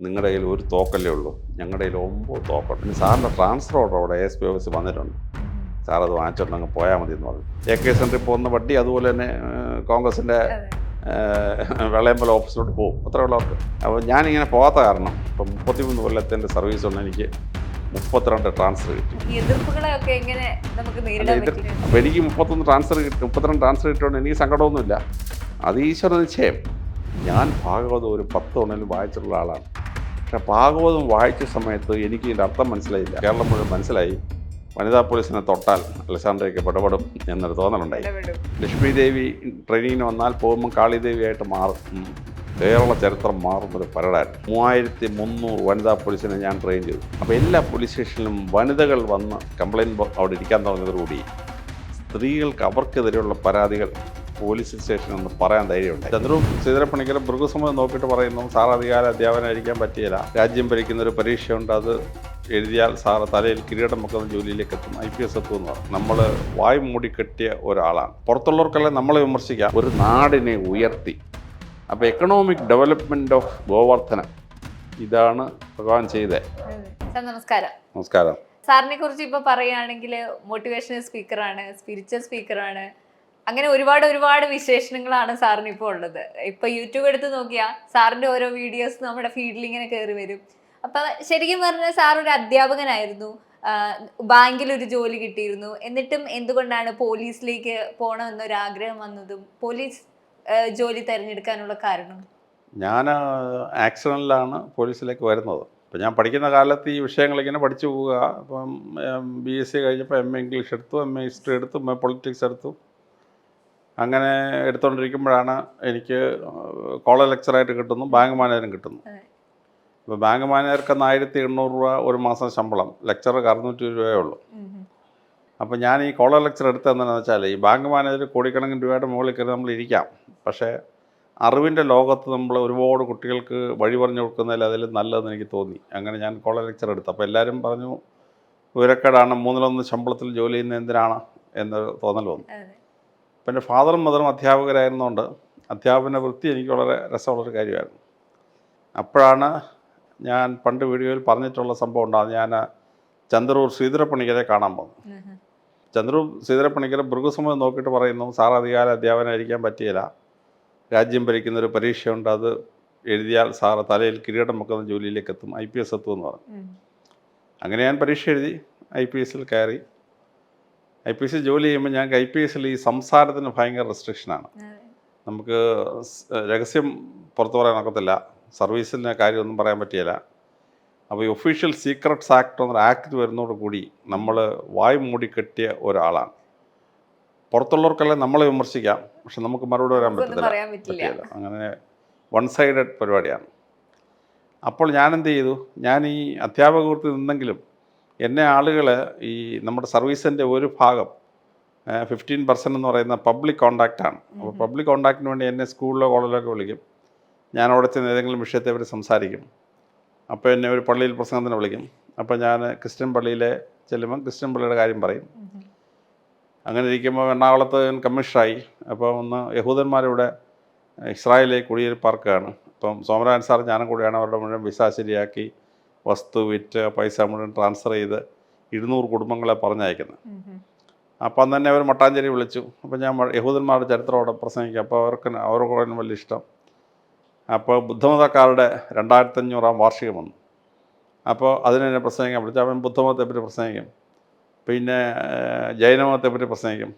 നിങ്ങളുടെ കയ്യിൽ ഒരു തോക്കല്ലേ ഉള്ളൂ, ഞങ്ങളുടെ കയ്യിൽ 9 തോക്കുണ്ട്. പിന്നെ സാറിൻ്റെ ട്രാൻസ്ഫർ ഓർഡർ അവിടെ ASP ഓഫീസിൽ വന്നിട്ടുണ്ട്. സാർ അത് വാങ്ങിച്ചോണ്ട് അങ്ങ് പോയാൽ മതി എന്ന് പറഞ്ഞു. AK സെൻറ്ററിൽ പോകുന്ന വണ്ടി അതുപോലെ തന്നെ കോൺഗ്രസിൻ്റെ വെള്ളയമ്പലം ഓഫീസിലോട്ട് പോകും, അത്രേ ഉള്ളവർക്ക്. അപ്പോൾ ഞാനിങ്ങനെ പോകാത്ത കാരണം ഇപ്പം 33 കൊല്ലത്തിൻ്റെ സർവീസ് കൊണ്ട് എനിക്ക് 32 ട്രാൻസ്ഫർ കിട്ടി. എതിർപ്പുകളെയൊക്കെ എങ്ങനെ നമുക്ക് നേരിടാൻ പറ്റും? അപ്പോൾ എനിക്ക് 32 ട്രാൻസ്ഫർ കിട്ടിയോണ്ട് എനിക്ക് സങ്കടമൊന്നുമില്ല. അത് ഈശ്വര നിശ്ചയം. ഞാൻ ഭാഗവതം ഒരു 10 തവണയിലും വായിച്ചിട്ടുള്ള ആളാണ്. പക്ഷേ ഭാഗവതം വായിച്ച സമയത്ത് എനിക്ക് ഇതിൻ്റെ അർത്ഥം മനസ്സിലായില്ല. കേരളം മുഴുവൻ മനസ്സിലായി വനിതാ പോലീസിനെ തൊട്ടാൽ അലക്സാണ്ടറയ്ക്ക് പെടപെടും എന്നൊരു തോന്നലുണ്ടായി. ലക്ഷ്മി ദേവി ട്രെയിനിങ്ങിന് വന്നാൽ പോകുമ്പം കാളിദേവിയായിട്ട് മാറും. കേരള ചരിത്രം മാറുന്നൊരു പരടായിരുന്നു. 3300 വനിതാ പോലീസിനെ ഞാൻ ട്രെയിൻ ചെയ്തു. അപ്പോൾ എല്ലാ പോലീസ് സ്റ്റേഷനിലും വനിതകൾ വന്ന് കംപ്ലയിൻറ്റ് അവിടെ ഇരിക്കാൻ തുടങ്ങിയതോടുകൂടി സ്ത്രീകൾക്ക് അവർക്കെതിരെയുള്ള പരാതികൾ പോലീസ് സ്റ്റേഷനിൽ നിന്ന് പറയാൻ ധൈര്യമുണ്ടായി. ചന്ദ്രവും ശ്രീധരപ്പണിക്കരും മൃഗസമ്മതം നോക്കിയിട്ട് പറയുന്നു, സാർ അധികാര അധ്യാപനായിരിക്കാൻ പറ്റിയില്ല, രാജ്യം ഭരിക്കുന്നൊരു പരീക്ഷയുണ്ട്, അത് എഴുതിയാൽ സാറ് തലയിൽ കിരീടം വെക്കുന്ന ജോലിയിലേക്ക് എത്തും, IPS എത്തുമെന്ന് പറഞ്ഞു. നമ്മൾ വായ് മൂടിക്കെട്ടിയ ഒരാളാണ്. പുറത്തുള്ളവർക്കെല്ലാം നമ്മളെ വിമർശിക്കാം, ഒരു നാടിനെ ഉയർത്തി. അപ്പോൾ എക്കണോമിക് ഡെവലപ്മെൻറ്റ് ഓഫ് ഗോവർദ്ധന, ഇതാണ് ഭഗവാൻ ചെയ്തത്. സാർ നമസ്കാരം. നമസ്കാരം. സാറിനെ കുറിച്ച് ഇപ്പോൾ പറയുകയാണെങ്കിൽ മോട്ടിവേഷണൽ സ്പീക്കറാണ്, സ്പിരിച്വൽ സ്പീക്കറാണ്, അങ്ങനെ ഒരുപാട് വിശേഷണങ്ങളാണ് സാറിന് ഇപ്പോൾ ഉള്ളത്. ഇപ്പോൾ യൂട്യൂബ് എടുത്ത് നോക്കിയാൽ സാറിൻ്റെ ഓരോ വീഡിയോസ് നമ്മുടെ ഫീഡിൽ ഇങ്ങനെ കയറി വരും. അപ്പം ശരിക്കും പറഞ്ഞാൽ സാർ ഒരു അധ്യാപകനായിരുന്നു, ബാങ്കിലൊരു ജോലി കിട്ടിയിരുന്നു. എന്നിട്ടും എന്തുകൊണ്ടാണ് പോലീസിലേക്ക് പോകണമെന്നൊരു ആഗ്രഹം വന്നതും പോലീസ് ജോലി തിരഞ്ഞെടുക്കാനുള്ള കാരണം? ഞാൻ ആക്സിഡൻറ്റിലാണ് പോലീസിലേക്ക് വരുന്നത്. അപ്പോൾ ഞാൻ പഠിക്കുന്ന കാലത്ത് ഈ വിഷയങ്ങളിങ്ങനെ പഠിച്ചു പോവുക. അപ്പം BSc കഴിഞ്ഞപ്പോൾ MA ഇംഗ്ലീഷ് എടുത്തു, MA ഹിസ്റ്ററി എടുത്തു, MA പൊളിറ്റിക്സ് എടുത്തു. അങ്ങനെ എടുത്തുകൊണ്ടിരിക്കുമ്പോഴാണ് എനിക്ക് കോളേജ് ലെക്ചറായിട്ട് കിട്ടുന്നു, ബാങ്ക് മാനേജറും കിട്ടുന്നു. ഇപ്പോൾ ബാങ്ക് മാനേജർക്ക് 1800 രൂപ ഒരു മാസം ശമ്പളം, ലെക്ചർക്ക് 620 രൂപയേ ഉള്ളൂ. അപ്പോൾ ഞാൻ ഈ കോളേജ് ലെക്ചർ എടുത്തതെന്താണെന്ന് വെച്ചാൽ, ഈ ബാങ്ക് മാനേജർ കോടിക്കണക്കിന് രൂപയുടെ മുകളിൽ കയറി നമ്മൾ ഇരിക്കാം, പക്ഷേ അറിവിൻ്റെ ലോകത്ത് നമ്മൾ ഒരുപാട് കുട്ടികൾക്ക് വഴി പറഞ്ഞു കൊടുക്കുന്നതിൽ അതിൽ നല്ലതെന്ന് എനിക്ക് തോന്നി. അങ്ങനെ ഞാൻ കോളേജ് ലെക്ചർ എടുത്തു. അപ്പോൾ എല്ലാവരും പറഞ്ഞു, വിവരക്കേടാണ്, 1/3 ശമ്പളത്തിൽ ജോലി ചെയ്യുന്ന എന്തിനാണ് എന്നൊരു തോന്നൽ വന്നു. അപ്പം എൻ്റെ ഫാദറും മദറും അധ്യാപകരായിരുന്നുകൊണ്ട് അധ്യാപന വൃത്തി എനിക്ക് വളരെ രസമുള്ളൊരു കാര്യമായിരുന്നു. അപ്പോഴാണ് ഞാൻ പണ്ട് വീഡിയോയിൽ പറഞ്ഞിട്ടുള്ള സംഭവം ഉണ്ടാകും. ഞാൻ ചന്ദ്രൂർ ശ്രീധരപ്പണിക്കരെ കാണാൻ പോകുന്നു. ചന്ദ്രൂർ ശ്രീധരപ്പണിക്കരെ മൃഗസമ്മതം നോക്കിയിട്ട് പറയുന്നു, സാർ അധികാര അധ്യാപനായിരിക്കാൻ പറ്റിയില്ല, രാജ്യം ഭരിക്കുന്നൊരു പരീക്ഷയുണ്ട്, അത് എഴുതിയാൽ സാറ് തലയിൽ കിരീടം വെക്കുന്ന ജോലിയിലേക്ക് എത്തും, IPS എത്തുമെന്ന് പറഞ്ഞു. അങ്ങനെ ഞാൻ പരീക്ഷ എഴുതി IPSൽ കയറി. IPS ജോലി ചെയ്യുമ്പോൾ ഞങ്ങൾക്ക് IPSൽ ഈ സംസാരത്തിന് ഭയങ്കര റെസ്ട്രിക്ഷനാണ്. നമുക്ക് രഹസ്യം പുറത്തു പറയാൻ ഒക്കത്തില്ല, സർവീസിൻ്റെ കാര്യമൊന്നും പറയാൻ പറ്റിയില്ല. അപ്പോൾ ഈ ഒഫീഷ്യൽ സീക്രട്സ് ആക്ട് എന്നൊരു ആക്ട് വരുന്നതോടുകൂടി നമ്മൾ വായ് മൂടിക്കെട്ടിയ ഒരാളാണ്. പുറത്തുള്ളവർക്കെല്ലാം നമ്മളെ വിമർശിക്കാം, പക്ഷെ നമുക്ക് മറുപടി വരാൻ പറ്റില്ല. അങ്ങനെ വൺ സൈഡഡ് പരിപാടിയാണ്. അപ്പോൾ ഞാനെന്ത് ചെയ്തു, ഞാൻ ഈ അധ്യാപക വൃത്തി നിന്നെങ്കിലും എന്നെ ആളുകൾ ഈ നമ്മുടെ സർവീസിൻ്റെ ഒരു ഭാഗം 15% എന്ന് പറയുന്ന പബ്ലിക് കോണ്ടാക്റ്റാണ്. അപ്പോൾ പബ്ലിക് കോണ്ടാക്റ്റിന് വേണ്ടി എന്നെ സ്കൂളിലോ കോളേജിലൊക്കെ വിളിക്കും. ഞാൻ അവിടെ ചെന്ന് ഏതെങ്കിലും വിഷയത്തെപ്പറ്റി സംസാരിക്കും. അപ്പോൾ എന്നെ ഒരു പള്ളിയിൽ പ്രസംഗത്തിന് വിളിക്കും. അപ്പോൾ ഞാൻ ക്രിസ്ത്യൻ പള്ളിയിലെ ചെല്ലുമ്പോൾ ക്രിസ്ത്യൻ പള്ളിയുടെ കാര്യം പറയും. അങ്ങനെ ഇരിക്കുമ്പോൾ എറണാകുളത്ത് ഞാൻ കമ്മീഷണറായി. അപ്പോൾ ഒന്ന് യഹൂദന്മാരിവിടെ ഇസ്രായേലിലേക്ക് കുടിയേറിപ്പാർക്കുകയാണ്. അപ്പം സോമരാജൻ സാർ ഞാനും കൂടിയാണ് അവരുടെ മുഴുവൻ വിസ ശരിയാക്കി വസ്തു വിറ്റ് പൈസ മുഴുവൻ ട്രാൻസ്ഫർ ചെയ്ത് 200 കുടുംബങ്ങളെ പറഞ്ഞയക്കുന്നത്. അപ്പം അന്ന് തന്നെ അവർ മട്ടാഞ്ചേരി വിളിച്ചു. അപ്പോൾ ഞാൻ യഹൂദന്മാരുടെ ചരിത്രം അവിടെ പ്രസംഗിക്കുക. അപ്പോൾ അവർക്ക് വലിയ ഇഷ്ടം. അപ്പോൾ ബുദ്ധമതക്കാരുടെ 2500-ാം വാർഷികം വന്നു. അപ്പോൾ അതിനെന്നെ പ്രസംഗിക്കാൻ വിളിച്ചു. അവൻ ബുദ്ധമതത്തെപ്പറ്റി പ്രസംഗിക്കും, പിന്നെ ജൈനമതത്തെപ്പറ്റി പ്രസംഗിക്കും.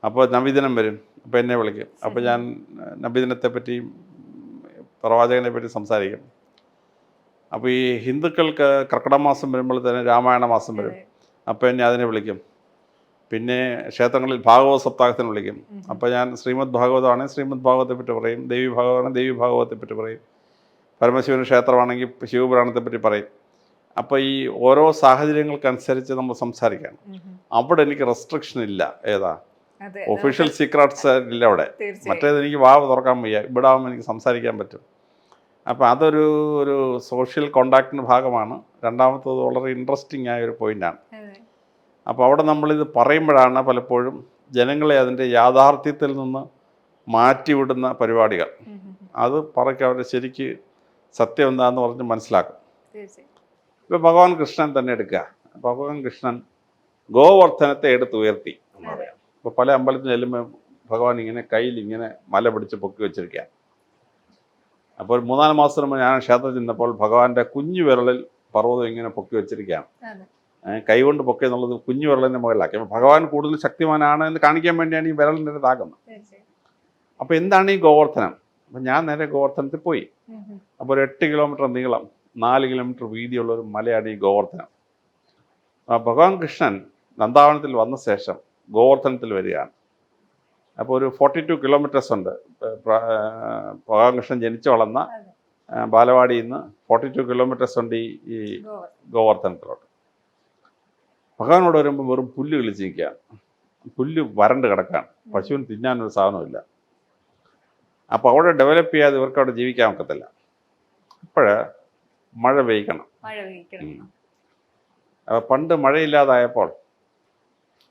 അപ്പോൾ നബിദിനം വരും, അപ്പോൾ എന്നെ വിളിക്കും. അപ്പോൾ ഞാൻ നബിദിനത്തെപ്പറ്റിയും പ്രവാചകനെ പറ്റി സംസാരിക്കും. അപ്പോൾ ഈ ഹിന്ദുക്കൾക്ക് കർക്കിടക മാസം വരുമ്പോൾ തന്നെ രാമായണ മാസം വരും, അപ്പോൾ എന്നെ അതിനെ വിളിക്കും. പിന്നെ ക്ഷേത്രങ്ങളിൽ ഭാഗവത സപ്താഹത്തിന് വിളിക്കും. അപ്പോൾ ഞാൻ ശ്രീമദ് ഭാഗവതമാണെങ്കിൽ ശ്രീമദ് ഭാഗവതത്തെപ്പറ്റി പറയും, ദേവി ഭാഗവതമാണെങ്കിൽ ദേവി ഭാഗവതത്തെപ്പറ്റി പറയും, പരമശിവൻ ക്ഷേത്രമാണെങ്കിൽ ശിവപുരാണത്തെപ്പറ്റി പറയും. അപ്പോൾ ഈ ഓരോ സാഹചര്യങ്ങൾക്കനുസരിച്ച് നമ്മൾ സംസാരിക്കണം. അവിടെ എനിക്ക് റെസ്ട്രിക്ഷൻ ഇല്ല. ഏതാ ഒഫീഷ്യൽ സീക്രട്സ് ഇല്ല അവിടെ. മറ്റേത് എനിക്ക് വാവ് തുറക്കാൻ വയ്യ, ഇവിടെ ആകുമ്പോൾ എനിക്ക് സംസാരിക്കാൻ പറ്റും. അപ്പോൾ അതൊരു സോഷ്യൽ കോണ്ടാക്റ്റിൻ്റെ ഭാഗമാണ്. രണ്ടാമത്തത് വളരെ ഇൻട്രസ്റ്റിംഗ് ആയ ഒരു പോയിൻ്റാണ്. അപ്പോൾ അവിടെ നമ്മളിത് പറയുമ്പോഴാണ് പലപ്പോഴും ജനങ്ങളെ അതിൻ്റെ യാഥാർത്ഥ്യത്തിൽ നിന്ന് മാറ്റിവിടുന്ന പരിപാടികൾ. അത് പറയ്ക്ക് അവർ ശരിക്ക് സത്യം എന്താണെന്ന് പറഞ്ഞ് മനസ്സിലാക്കും. തീർച്ചയായും. ഇപ്പോൾ ഭഗവാൻ കൃഷ്ണൻ തന്നെ എടുക്കുക. ഭഗവാൻ കൃഷ്ണൻ ഗോവർദ്ധനത്തെ എടുത്തുയർത്തി എന്ന് പറയാം. ഇപ്പോൾ പല അമ്പലത്തിൽ ചെല്ലുമ്പോൾ ഭഗവാൻ ഇങ്ങനെ കയ്യിൽ ഇങ്ങനെ മല പിടിച്ച് പൊക്കി വെച്ചിരിക്കുക. അപ്പോൾ 3-4 മാസം മുമ്പ് ഞാൻ ക്ഷേത്രത്തിൽ ചെന്നപ്പോൾ ഭഗവാന്റെ കുഞ്ഞു വിരളിൽ പർവ്വതം ഇങ്ങനെ പൊക്കി വെച്ചിരിക്കുകയാണ്. കൈകൊണ്ട് പൊക്കി എന്നുള്ളത് കുഞ്ഞു വിരലിൻ്റെ മുകളിലാക്കി. അപ്പോൾ ഭഗവാൻ കൂടുതൽ ശക്തിമാനാണ് എന്ന് കാണിക്കാൻ വേണ്ടിയാണ് ഈ വിരലിൻ്റെ ഇതാക്കുന്നത്. അപ്പോൾ എന്താണ് ഈ ഗോവർദ്ധനം? അപ്പം ഞാൻ നേരെ ഗോവർദ്ധനത്തിൽ പോയി. അപ്പോൾ ഒരു 8 കിലോമീറ്റർ നീളം 4 കിലോമീറ്റർ വീതിയുള്ള ഒരു മലയാണ് ഈ ഗോവർദ്ധനം. ഭഗവാൻ കൃഷ്ണൻ നന്ദാവനത്തിൽ വന്ന ശേഷം ഗോവർദ്ധനത്തിൽ വരികയാണ്. അപ്പോൾ ഒരു 42 കിലോമീറ്റേഴ്സ് ഉണ്ട്. ഭഗവാൻ കൃഷ്ണൻ ജനിച്ചു വളർന്ന ബാലവാടിയിൽ നിന്ന് 42 കിലോമീറ്റേഴ്സ് ഉണ്ട് ഈ ഗോവർദ്ധനത്തിലോട്ട്. ഭഗവാനോട് വരുമ്പോൾ വെറും പുല്ല് കിളിച്ച് നിൽക്കുകയാണ്. പുല്ല് വരണ്ട് കിടക്കുകയാണ്. പശുവിന് തിന്നാനൊരു സാധനമില്ല. അപ്പോൾ അവിടെ ഡെവലപ്പ് ചെയ്യാതെ ഇവർക്ക് അവിടെ ജീവിക്കാൻ ഒക്കത്തില്ല. അപ്പോൾ മഴ പെയ്ക്കണം. പണ്ട് മഴയില്ലാതായപ്പോൾ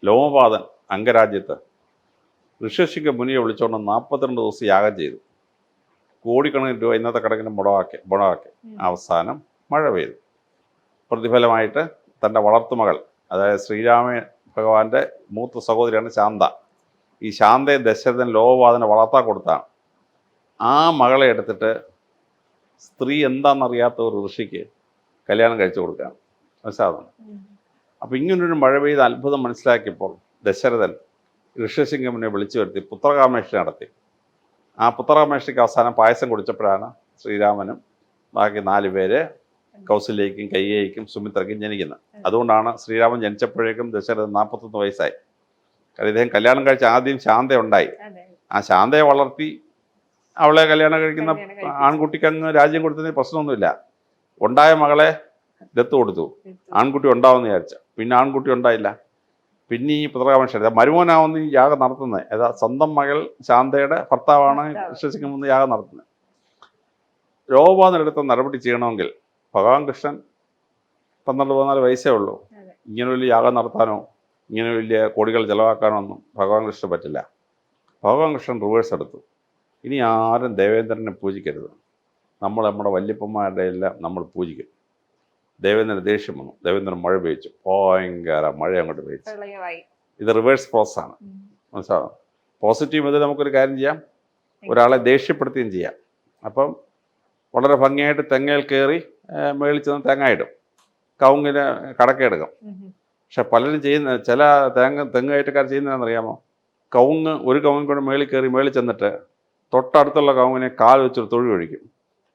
ലോമപാതൻ അംഗരാജ്യത്ത് ഋഷ്യശിഖ മുനിയെ വിളിച്ചുകൊണ്ട് 42 ദിവസം യാഗം ചെയ്തു. കോടിക്കണക്കിന് രൂപ ഇന്നത്തെ കണക്കിന് മുടവാക്കി. അവസാനം മഴ പെയ്തു. പ്രതിഫലമായിട്ട് തൻ്റെ വളർത്തുമകൾ, അതായത് ശ്രീരാമ ഭഗവാന്റെ മൂത്ത സഹോദരിയാണ് ശാന്ത. ഈ ശാന്തയെ ദശരഥൻ ലോമപാതനെ വളർത്താൻ കൊടുത്താണ്. ആ മകളെ എടുത്തിട്ട് സ്ത്രീ എന്താണെന്നറിയാത്ത ഒരു ഋഷിക്ക് കല്യാണം കഴിച്ചു കൊടുക്കുകയാണ്. മനസ്സിലാകുന്നു. അപ്പോൾ ഇങ്ങനൊരു മഴ പെയ്ത അത്ഭുതം മനസ്സിലാക്കിയപ്പോൾ ദശരഥൻ ഋഷ്യശിഖമുനെ വിളിച്ചു വരുത്തി പുത്രകാമേഷ്ടി നടത്തി. ആ പുത്രകാമേഷ്ടിക്ക് അവസാനം പായസം കുടിച്ചപ്പോഴാണ് ശ്രീരാമനും ബാക്കി 4 പേര് കൗസല്യയ്ക്കും കൈകേയിക്കും സുമിത്രയ്ക്കും ജനിക്കുന്നത്. അതുകൊണ്ടാണ് ശ്രീരാമൻ ജനിച്ചപ്പോഴേക്കും ദശരഥൻ 41 വയസ്സായി. കാരണം ഇദ്ദേഹം കല്യാണം കഴിച്ച ആദ്യം ശാന്ത ഉണ്ടായി. ആ ശാന്തയെ വളർത്തി അവളെ കല്യാണം കഴിക്കുന്ന ആൺകുട്ടിക്ക് അങ്ങ് രാജ്യം കൊടുത്തതിന് പ്രശ്നമൊന്നുമില്ല. ഉണ്ടായ മകളെ ദത്ത് കൊടുത്തു. ആൺകുട്ടി ഉണ്ടാവുമെന്ന് വിചാരിച്ച. പിന്നെ ആൺകുട്ടി ഉണ്ടായില്ല. പിന്നെ ഈ പുത്രകാമേഷ്ടി മരുമോനാവുന്ന ഈ യാഗം നടത്തുന്നത്. ഏതാ സ്വന്തം മകൾ ശാന്തയുടെ ഭർത്താവാണ് വിശ്വസിക്കുമെന്ന് യാഗം നടത്തുന്നത്. ലോമപാതനെടുത്ത നടപടി ചെയ്യണമെങ്കിൽ ഭഗവാൻ കൃഷ്ണൻ 12-14 വയസ്സേ ഉള്ളൂ. ഇങ്ങനെ വലിയ യാഗം നടത്താനോ ഇങ്ങനെ വലിയ കോടികൾ ചിലവാക്കാനോ ഒന്നും ഭഗവാൻ കൃഷ്ണൻ പറ്റില്ല. ഭഗവാൻ കൃഷ്ണൻ റിവേഴ്സ് എടുത്തു. ഇനി ആരും ദേവേന്ദ്രനെ പൂജിക്കരുത്. നമ്മൾ നമ്മുടെ വല്യപ്പന്മാരുടെ എല്ലാം നമ്മൾ പൂജിക്കും. ദേവേന്ദ്രന് ദേഷ്യം വന്നു. ദേവേന്ദ്രൻ മഴ പെയ്ച്ചു. ഭയങ്കര മഴ അങ്ങോട്ട് പെയ്ച്ചു. ഇത് റിവേഴ്സ് പ്രോസസ്സാണ്. മനസ്സിലാവും. പോസിറ്റീവ് ഇത് നമുക്കൊരു കാര്യം ചെയ്യാം. ഒരാളെ ദേഷ്യപ്പെടുത്തുകയും ചെയ്യാം. അപ്പം വളരെ ഭംഗിയായിട്ട് തെങ്ങയിൽ കയറി മേളിൽ ചെന്ന് തേങ്ങ ഇടും. കവുങ്ങിന് കടക്കെടുക്കും. പക്ഷെ പലരും ചെയ്യുന്ന ചില തെങ്ങ് കയറ്റക്കാർ ചെയ്യുന്നതെന്നറിയാമോ? ഒരു കവുങ്ങ് കൂടെ മേളിൽ കയറി മേളിൽ ചെന്നിട്ട് തൊട്ടടുത്തുള്ള കവുങ്ങിനെ കാൽ വെച്ചൊരു തൊഴി ഒഴിക്കും.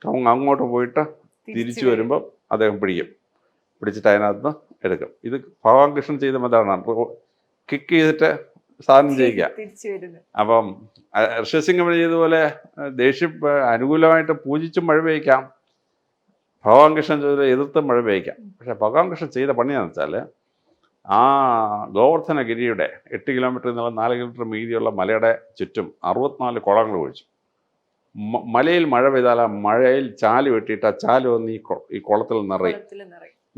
കവുങ്ങ് അങ്ങോട്ട് പോയിട്ട് തിരിച്ചു വരുമ്പോൾ അദ്ദേഹം പിടിച്ചിട്ട് അതിനകത്ത് എടുക്കും. ഇത് ഭഗവാൻ കൃഷ്ണൻ ചെയ്ത മെത്തേഡാണ്. കിക്ക് ചെയ്തിട്ട് സാധനം ചെയ്യിക്കുക. അപ്പം ഋഷ്യസിംഹം ചെയ്തതുപോലെ അനുകൂലമായിട്ട് പൂജിച്ചും മഴ പെയ്ക്കാം. ഭഗവാൻ കൃഷ്ണൻ ചെയ്തത് എതിർത്തും മഴ പെയ്ക്കാം. പക്ഷെ ഭഗവാൻ കൃഷ്ണൻ ചെയ്ത പണിയാണെന്ന് വെച്ചാൽ ആ ഗോവർദ്ധനഗിരിയുടെ 8 കിലോമീറ്റർ എന്നുള്ള 4 കിലോമീറ്റർ വീതിയുള്ള മലയുടെ ചുറ്റും 64 കുളങ്ങൾ ഒഴിച്ചു. മലയിൽ മഴ പെയ്താൽ ആ മഴയിൽ ചാല് വെട്ടിയിട്ട് ആ ചാല് വന്ന് ഈ കുളത്തിൽ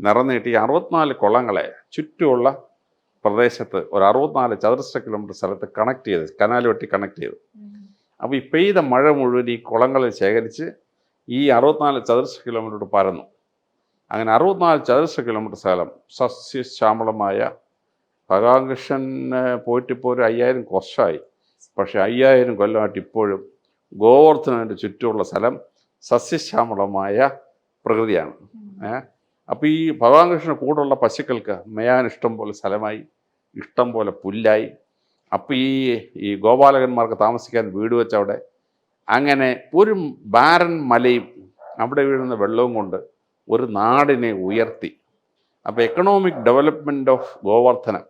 നിറഞ്ഞിട്ട് ഈ 64 കുളങ്ങളെ ചുറ്റുമുള്ള പ്രദേശത്ത് ഒരു 64 ചതുരശ്ര കിലോമീറ്റർ സ്ഥലത്ത് കണക്ട് ചെയ്ത് കനാൽ വെട്ടി കണക്ട് ചെയ്തു. അപ്പോൾ ഈ പെയ്ത മഴ മുഴുവൻ ഈ കുളങ്ങളിൽ ശേഖരിച്ച് ഈ 64 ചതുരശ്ര കിലോമീറ്റർ പരന്നു. അങ്ങനെ 64 ചതുരശ്ര കിലോമീറ്റർ സ്ഥലം സസ്യശ്യാമളമായ. ഭഗവാൻ കൃഷ്ണൻ പോയിട്ടിപ്പോൾ ഒരു 5000 വർഷമായി. പക്ഷേ 5000 കൊല്ലമായിട്ട് ഇപ്പോഴും ഗോവർദ്ധനൻ്റെ ചുറ്റുമുള്ള സ്ഥലം സസ്യശ്യാമളമായ പ്രകൃതിയാണ്. അപ്പോൾ ഈ ഭഗവാൻ കൃഷ്ണന് കൂടുള്ള പശുക്കൾക്ക് മേയാൻ ഇഷ്ടം പോലെ സ്ഥലമായി, ഇഷ്ടം പോലെ പുല്ലായി. അപ്പോൾ ഈ ഗോപാലകന്മാർക്ക് താമസിക്കാൻ വീട് വെച്ചവിടെ. അങ്ങനെ ഒരു ബാരൻ മലയും അവിടെ വീഴുന്ന വെള്ളവും കൊണ്ട് ഒരു നാടിനെ ഉയർത്തി. അപ്പോൾ എക്കണോമിക് ഡെവലപ്മെൻറ്റ് ഓഫ് ഗോവർദ്ധനം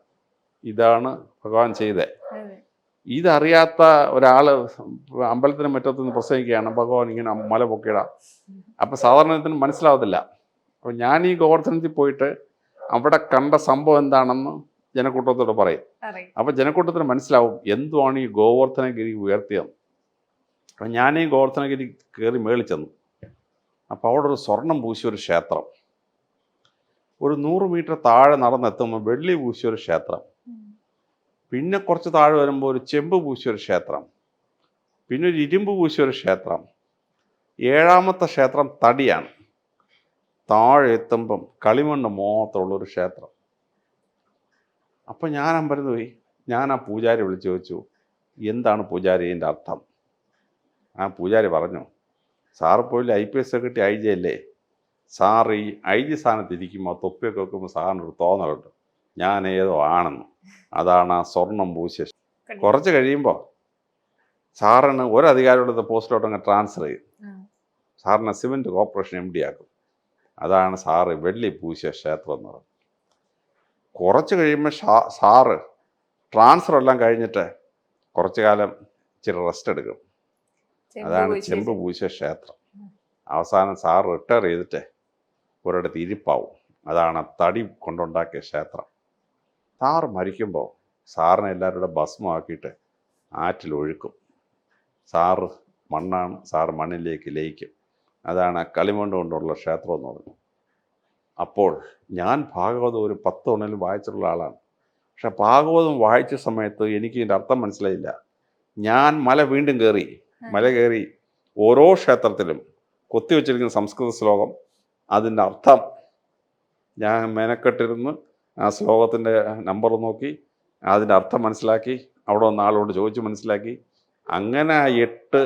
ഇതാണ് ഭഗവാൻ ചെയ്തത്. ഇതറിയാത്ത ഒരാൾ അമ്പലത്തിന് മുറ്റത്തുനിന്ന് പ്രസംഗിക്കുകയാണ് ഭഗവാൻ ഇങ്ങനെ മല പൊക്കിയിടാം. അപ്പോൾ സാധാരണത്തിന് മനസ്സിലാവത്തില്ല. അപ്പോൾ ഞാൻ ഈ ഗോവർദ്ധനത്തിൽ പോയിട്ട് അവിടെ കണ്ട സംഭവം എന്താണെന്ന് ജനക്കൂട്ടത്തോട് പറയും. അപ്പോൾ ജനക്കൂട്ടത്തിന് മനസ്സിലാവും എന്തുവാണ് ഈ ഗോവർദ്ധനഗിരി ഉയർത്തിയെന്ന്. അപ്പം ഞാൻ ഈ ഗോവർദ്ധനഗിരി കയറി മേളിൽ ചെന്നു. അപ്പോൾ അവിടെ ഒരു സ്വർണം പൂശിയൊരു ക്ഷേത്രം, ഒരു 100 മീറ്റർ താഴെ നടന്നെത്തുമ്പോൾ വെള്ളി പൂശിയൊരു ക്ഷേത്രം, പിന്നെ കുറച്ച് താഴെ വരുമ്പോൾ ഒരു ചെമ്പ് പൂശിയൊരു ക്ഷേത്രം, പിന്നെ ഒരു ഇരുമ്പ് പൂശിയൊരു ക്ഷേത്രം, ഏഴാമത്തെ ക്ഷേത്രം തടിയാണ്. താഴെ എത്തുമ്പം കളിമണ്ണ് മാത്രമുള്ളൊരു ക്ഷേത്രം. അപ്പം ഞാൻ അമ്പരന്ന് പോയി. ഞാൻ ആ പൂജാരി വിളിച്ച് ചോദിച്ചു, എന്താണ് പൂജാരി ഇതിൻ്റെ അർത്ഥം? ആ പൂജാരി പറഞ്ഞു, സാറ് പോയില്ല IPS സെക്രട്ടറി IG അല്ലേ, സാർ ഈ IG സ്ഥാനത്ത് ഇരിക്കുമ്പോൾ തൊപ്പിയൊക്കെ വെക്കുമ്പോൾ സാറിനൊരു തോന്നലുണ്ട് ഞാൻ ഏതോ ആണെന്ന്. അതാണ് ആ സ്വർണം പൂശിയ. കുറച്ച് കഴിയുമ്പോൾ സാറിന് ഒരു അധികാരമുള്ള പോസ്റ്റിലോട്ട് അങ്ങ് ട്രാൻസ്ഫർ ചെയ്യും. സാറിനെ സിമെൻറ്റ് കോർപ്പറേഷൻ MD ആക്കും. അതാണ് സാറ് വെള്ളി പൂശിയ ക്ഷേത്രം എന്ന് പറയുന്നത്. കുറച്ച് കഴിയുമ്പോൾ സാറ് ട്രാൻസ്ഫർ എല്ലാം കഴിഞ്ഞിട്ട് കുറച്ച് കാലം ഇച്ചിരി റെസ്റ്റ് എടുക്കും. അതാണ് ചെമ്പ് പൂശിയ ക്ഷേത്രം. അവസാനം സാറ് റിട്ടയർ ചെയ്തിട്ട് ഒരിടത്ത് ഇരിപ്പാവും. അതാണ് തടി കൊണ്ടുണ്ടാക്കിയ ക്ഷേത്രം. സാറ് മരിക്കുമ്പോൾ സാറിനെ എല്ലാവരുടെ ഭസ്മമാക്കിയിട്ട് ആറ്റിൽ ഒഴുക്കും. സാറ് മണ്ണാണ്, സാറ് മണ്ണിലേക്ക് ലയിക്കും. അതാണ് കളിമണ്ണ് കൊണ്ടുള്ള ക്ഷേത്രം എന്ന് പറയുന്നത്. അപ്പോൾ ഞാൻ ഭാഗവതം ഒരു 10 തവണയിലും വായിച്ചിട്ടുള്ള ആളാണ്. പക്ഷെ ഭാഗവതം വായിച്ച സമയത്ത് എനിക്ക് ഇതിൻ്റെ അർത്ഥം മനസ്സിലായില്ല. ഞാൻ മല വീണ്ടും കയറി ഓരോ ക്ഷേത്രത്തിലും കൊത്തിവെച്ചിരിക്കുന്ന സംസ്കൃത ശ്ലോകം, അതിൻ്റെ അർത്ഥം ഞാൻ മെനക്കെട്ടിരുന്ന് ആ ശ്ലോകത്തിൻ്റെ നമ്പർ നോക്കി അതിൻ്റെ അർത്ഥം മനസ്സിലാക്കി, അവിടെ വന്ന ആളോട് ചോദിച്ച് മനസ്സിലാക്കി. അങ്ങനെ 8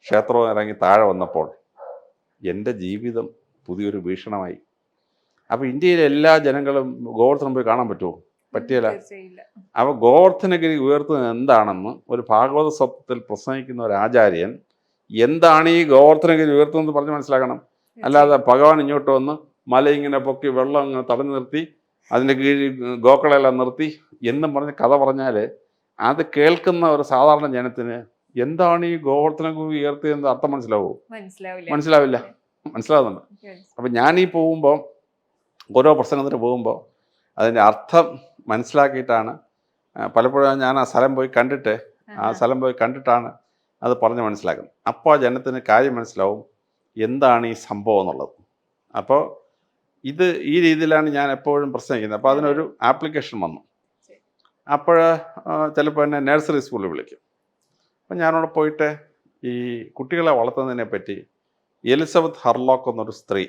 ക്ഷേത്രവും ഇറങ്ങി താഴെ വന്നപ്പോൾ എൻ്റെ ജീവിതം പുതിയൊരു വീക്ഷണമായി. അപ്പോൾ ഇന്ത്യയിലെ എല്ലാ ജനങ്ങളും ഗോവർദ്ധനം പോയി കാണാൻ പറ്റുമോ? പറ്റിയല്ല. അപ്പോൾ ഗോവർദ്ധനഗിരി ഉയർത്തുന്നത് എന്താണെന്ന് ഒരു ഭാഗവത സപ്തത്തിൽ പ്രസംഗിക്കുന്ന ഒരു ആചാര്യൻ എന്താണ് ഈ ഗോവർദ്ധനഗിരി ഉയർത്തുന്നത് പറഞ്ഞ് മനസ്സിലാക്കണം. അല്ലാതെ ഭഗവാൻ ഇങ്ങോട്ട് വന്ന് മല ഇങ്ങനെ പൊക്കി വെള്ളം അങ്ങ് തടഞ്ഞു നിർത്തി അതിൻ്റെ കീഴിൽ ഗോക്കളെല്ലാം നിർത്തി എന്നും പറഞ്ഞ് കഥ പറഞ്ഞാൽ അത് കേൾക്കുന്ന ഒരു സാധാരണ ജനത്തിന് എന്താണ് ഈ ഗോവർദ്ധനഗിരി ഉയർത്തിയെന്ന് അർത്ഥം മനസ്സിലാവില്ല. മനസ്സിലാവുന്നുണ്ട്. അപ്പം ഞാനീ പോകുമ്പോൾ ഓരോ പ്രസംഗത്തിന് പോകുമ്പോൾ അതിൻ്റെ അർത്ഥം മനസ്സിലാക്കിയിട്ടാണ് പലപ്പോഴും ഞാൻ ആ സ്ഥലം പോയി കണ്ടിട്ടാണ് അത് പറഞ്ഞ് മനസ്സിലാക്കുന്നത്. അപ്പോൾ ആ ജനത്തിന് കാര്യം മനസ്സിലാവും എന്താണ് ഈ സംഭവം എന്നുള്ളത്. അപ്പോൾ ഈ രീതിയിലാണ് ഞാൻ എപ്പോഴും പ്രസംഗിക്കുന്നത്. അപ്പോൾ അതിനൊരു ആപ്ലിക്കേഷൻ വന്നു. അപ്പോൾ ചിലപ്പോൾ എന്നെ നഴ്സറി സ്കൂളിൽ വിളിക്കും. അപ്പം ഞാനവിടെ പോയിട്ട് ഈ കുട്ടികളെ വളർത്തുന്നതിനെ പറ്റി എലിസബത്ത് ഹർലോക്ക് എന്നൊരു സ്ത്രീ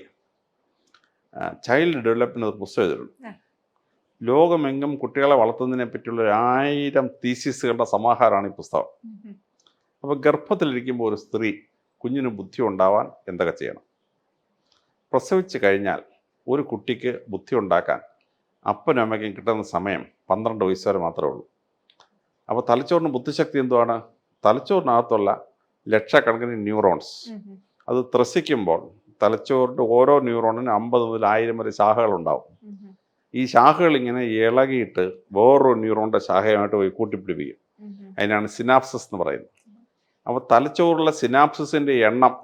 ചൈൽഡ് ഡെവലപ്മെൻറ്റ് ഒരു പുസ്തകം എഴുതിയിട്ടുണ്ട്. ലോകമെങ്ങും കുട്ടികളെ വളർത്തുന്നതിനെ പറ്റിയുള്ള 1000 തീസിസുകളുടെ സമാഹാരമാണ് ഈ പുസ്തകം. അപ്പോൾ ഗർഭത്തിലിരിക്കുമ്പോൾ ഒരു സ്ത്രീ കുഞ്ഞിന് ബുദ്ധി ഉണ്ടാവാൻ എന്തൊക്കെ ചെയ്യണം? പ്രസവിച്ച് കഴിഞ്ഞാൽ ഒരു കുട്ടിക്ക് ബുദ്ധി ഉണ്ടാക്കാൻ അപ്പനും അമ്മയ്ക്കും കിട്ടുന്ന സമയം 12 വയസ്സ് വരെ മാത്രമേ ഉള്ളൂ. അപ്പോൾ തലച്ചോറിന് ബുദ്ധിശക്തി എന്തുവാണ്? തലച്ചോറിനകത്തുള്ള ലക്ഷക്കണക്കിന് ന്യൂറോൺസ് അത് ത്രസിക്കുമ്പോൾ തലച്ചോറിൻ്റെ ഓരോ ന്യൂറോണിനും 50 മുതൽ 1000 വരെ ശാഖകളുണ്ടാവും. ഈ ശാഖകൾ ഇങ്ങനെ ഇളകിയിട്ട് വേറൊരു ന്യൂറോണിൻ്റെ ശാഖയുമായിട്ട് പോയി കൂട്ടിപ്പിടിപ്പിക്കും. അതിനാണ് സിനാപ്സിസ് എന്ന് പറയുന്നത്. അപ്പോൾ തലച്ചോറിലെ സിനാപ്സിസിൻ്റെ എണ്ണം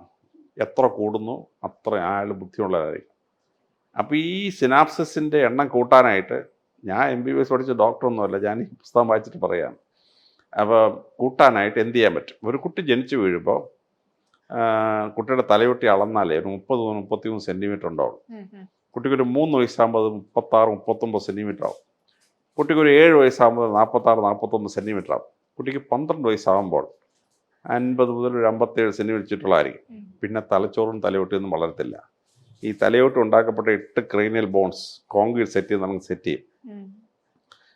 എത്ര കൂടുന്നു അത്ര അയാൾ ബുദ്ധിയുള്ളതായിരിക്കും. അപ്പോൾ ഈ സിനാപ്സിസിൻ്റെ എണ്ണം കൂട്ടാനായിട്ട് ഞാൻ MBBS പഠിച്ച ഡോക്ടറൊന്നുമല്ല, ഞാൻ ഈ പുസ്തകം വായിച്ചിട്ട് പറയാം. അപ്പോൾ കൂട്ടാനായിട്ട് എന്ത് ചെയ്യാൻ പറ്റും? ഒരു കുട്ടി ജനിച്ചു വീഴുമ്പോൾ കുട്ടിയുടെ തലയൊട്ടി അളന്നാലേ ഒരു 30-33 സെൻറ്റിമീറ്റർ ഉണ്ടാവും. കുട്ടിക്കൊരു 3 വയസ്സാകുമ്പോൾ അത് 36-39 സെൻറ്റിമീറ്റർ ആവും. കുട്ടിക്കൊരു 7 വയസ്സാകുമ്പോൾ 46-41 സെൻറ്റിമീറ്റർ ആവും. കുട്ടിക്ക് 12 വയസ്സാകുമ്പോൾ 50 മുതൽ ഒരു 57 സെൻറ്റിമീറ്റർ ചുറ്റുള്ളതായിരിക്കും. പിന്നെ തലച്ചോറും തലയോട്ടിയൊന്നും വളരത്തില്ല. ഈ തലയോട്ട് ഉണ്ടാക്കപ്പെട്ട 8 ക്രേനിയൽ ബോൺസ് കോൺക്രീറ്റ് സെറ്റ് ചെയ്ത് നമുക്ക് സെറ്റ് ചെയ്യും.